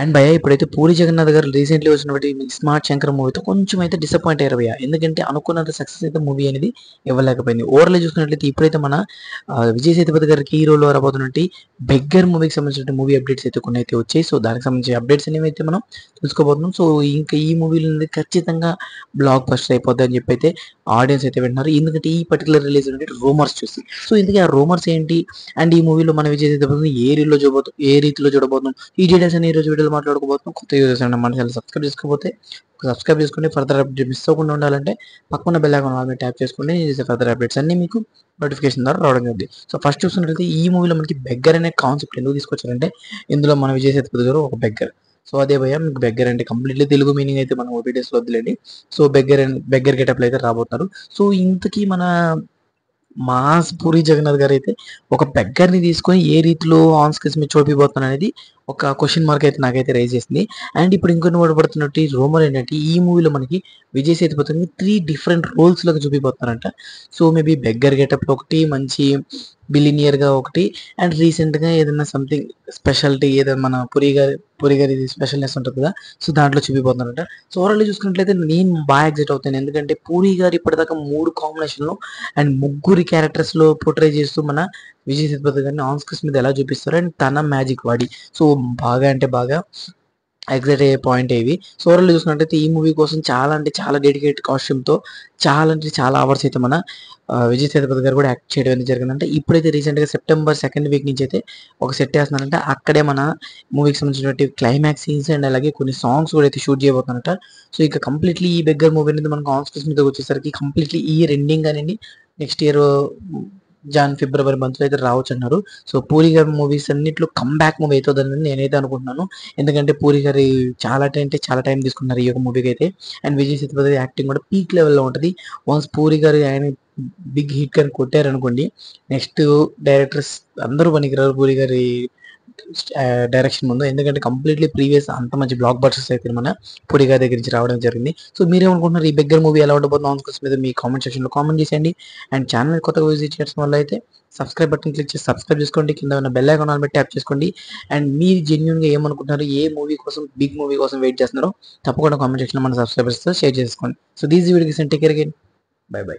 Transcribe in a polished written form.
And భయ్యా ఇప్పుడైతే పూరి జగన్నాథ్ గారు రీసెంట్లీ వచ్చినటువంటి స్మార్ట్ శంకర్ మూవీతో కొంచెం అయితే డిసప్పాయింట్ అయ్యారు భయ్యా. ఎందుకంటే అనుకున్నంత సక్సెస్ అయితే మూవీ అనేది ఇవ్వలేకపోయింది. ఓవరాల్ చూసుకున్నట్లయితే ఇప్పుడైతే మన విజయ్ సేతుపతి గారికి హీరోలో రాబోతున్నటువంటి బెగ్గర్ మూవీకి సంబంధించిన మూవీ అప్డేట్స్ అయితే కొన్ని అయితే వచ్చాయి. సో దానికి సంబంధించిన అప్డేట్స్ అనేవి అయితే మనం తెలుసుకోబోతున్నాం. సో ఇంకా ఈ మూవీలో ఖచ్చితంగా బ్లాక్ బస్టర్ అయిపోద్ది అని చెప్పి అయితే ఆడియన్స్ అయితే వింటున్నారు. ఎందుకంటే ఈ పర్టికులర్ రిలీజ్ రూమర్స్ చూసి. సో ఇందుకే ఆ రూమర్స్ ఏంటి, అండ్ ఈ మూవీలో మన విజయ్ సేతుపతిని ఏ రీతిలో చూడబోతున్నాం, ఈ డీటెయిల్స్ అని ఈ రోజు వీడియోలో మాట్లాడుకోబోతున్నాం. కొత్త యూజర్స్ అండి మన ఛానల్ సబ్స్క్రైబ్ చేసుకోకపోతే సబ్స్క్రైబ్ చేసుకుని ఫర్దర్ అప్డేట్ మిస్ అవ్వకుండా ఉండాలంటే పక్కన బెల్ ఐకాన్ ఆల్ మీద ట్యాప్ చేసుకుని ఫర్దర్ అప్డేట్స్ అన్ని మీకు నోటిఫికేషన్ ద్వారా రావడం జరుగుతుంది. సో ఫస్ట్ చూసినట్లయితే ఈ మూవీలో మనకి బెగ్గర్ అనే కాన్సెప్ట్ ఎందుకు తీసుకొచ్చారంటే ఇందులో మన విజయ్ సేతుపతి గారు ఒక బెగ్గర్. సో అదే భయ్య మీకు బెగ్గర్ అంటే కంప్లీట్లీ తెలుగు మీనింగ్ అయితే మనం ఓటీటీస్ లో వద్దులేండి. సో బెగ్గర్ గెటప్లు అయితే రాబోతున్నారు. సో ఇంతకీ మన మాస్ పూరి జగన్నాథ్ గారు అయితే ఒక బెగ్గర్ని తీసుకొని ఏ రీతిలో ఆన్ స్క్రీన్ మీద చూపిపోతున్నారు అనేది ఒక క్వశ్చన్ మార్క్ అయితే నాకైతే రైజ్ చేసింది. అండ్ ఇప్పుడు ఇంకొన్ని పడుతున్నట్టు రూమర్ ఏంటంటే ఈ మూవీలో మనకి విజయ్ సేతుపతిని 3 డిఫరెంట్ రోల్స్ లాగా చూపిపోతున్నారంట. సో మేబీ బెగ్గర్ గెటప్లో ఒకటి, మంచి బిలినియర్గా ఒకటి, అండ్ రీసెంట్గా ఏదైనా సంథింగ్ స్పెషాలిటీ ఏదైనా మన పురి గారి స్పెషల్నెస్ ఉంటుంది కదా, సో దాంట్లో చూపిపోతున్నారంట. సో ఓవరాల్ చూసుకున్నట్లయితే నేను బాగా ఎగ్జైట్ అవుతాను. ఎందుకంటే పూరి గారు ఇప్పటిదాకా 3 కాంబినేషన్లో అండ్ ముగ్గురి క్యారెక్టర్స్లో పోర్ట్రే చేస్తూ మన విజయ్ సేతుపతి గారిని ఆన్ స్క్రీన్ మీద ఎలా చూపిస్తారు అండ్ తన మ్యాజిక్ వాడి సో బాగా అంటే బాగా ఎగ్జైట్ అయ్యే పాయింట్ ఇవి. సో ఓవరాల్ చూసుకున్నట్టయితే ఈ మూవీ కోసం చాలా అంటే చాలా డెడికేటెడ్ కాస్ట్యూమ్తో చాలా అంటే చాలా అవర్స్ అయితే మన విజయ్ సేతుపతి గారు కూడా యాక్ట్ చేయడం అనేది జరిగిందంటే. ఇప్పుడైతే రీసెంట్గా సెప్టెంబర్ 2nd వీక్ నుంచి అయితే ఒక సెట్ వేస్తున్నారంటే అక్కడే మన మూవీకి సంబంధించినటువంటి క్లైమాక్స్ సీన్స్ అండ్ అలాగే కొన్ని సాంగ్స్ కూడా అయితే షూట్ చేయబోతున్నారట. సో ఇక కంప్లీట్లీ ఈ బెగ్గర్ మూవీ అనేది మనకు ఆన్ స్క్రీన్ మీద వచ్చేసరికి కంప్లీట్లీ ఈ ఇయర్ ఎండింగ్ అనేది నెక్స్ట్ ఇయర్ ఫిబ్రవరి మంత్లో అయితే రావచ్చు అన్నారు. సో పూరి గారి మూవీస్ అన్నిట్లో కంబ్యాక్ మూవీ అవుతుందని నేనైతే అనుకుంటున్నాను. ఎందుకంటే పూరి గారి చాలా టైం తీసుకున్నారు ఈ యొక్క మూవీకి అయితే. అండ్ విజయ్ సేతుపతి యాక్టింగ్ కూడా పీక్ లెవెల్లో ఉంటుంది. వన్స్ పూరి గారు ఆయన బిగ్ హిట్ కానీ కొట్టారనుకోండి, నెక్స్ట్ డైరెక్టర్స్ అందరూ పనికిరారు పూరి గారి డైరెక్షన్ ముందు. ఎందుకంటే కంప్లీట్లీ ప్రీవియస్ అంత మంచి బ్లాక్ బస్టర్స్ అయితే మన పూరి గారి దగ్గర నుంచి రావడం జరిగింది. సో మీరేమనుకుంటున్నారు, ఈ బెగ్గర్ మూవీ ఎలా ఉండబోతుంది ఆన్ స్క్రీన్ మీద మీ కామెంట్ సెక్షన్లో కామెంట్ చేసేయండి. అండ్ ఛానల్ కొత్తగా విజిట్ చేయడం వల్ల అయితే సబ్స్క్రైబ్ బటన్ క్లిక్ చేసి సబ్స్క్రైబ్ చేసుకోండి, కింద ఉన్న బెల్ ఐకాన్ ఆల్ మీద ట్యాప్ చేసుకోండి. అండ్ మీరు జెన్యున్గా ఏమనుకుంటున్నారు, ఏ మూవీ కోసం బిగ్ మూవీ కోసం వెయిట్ చేస్తున్నారో తప్పకుండా కామెంట్ సెక్షన్లో మన సబ్స్క్రైబర్స్తో షేర్ చేసుకోండి. So these videos take care again, by by.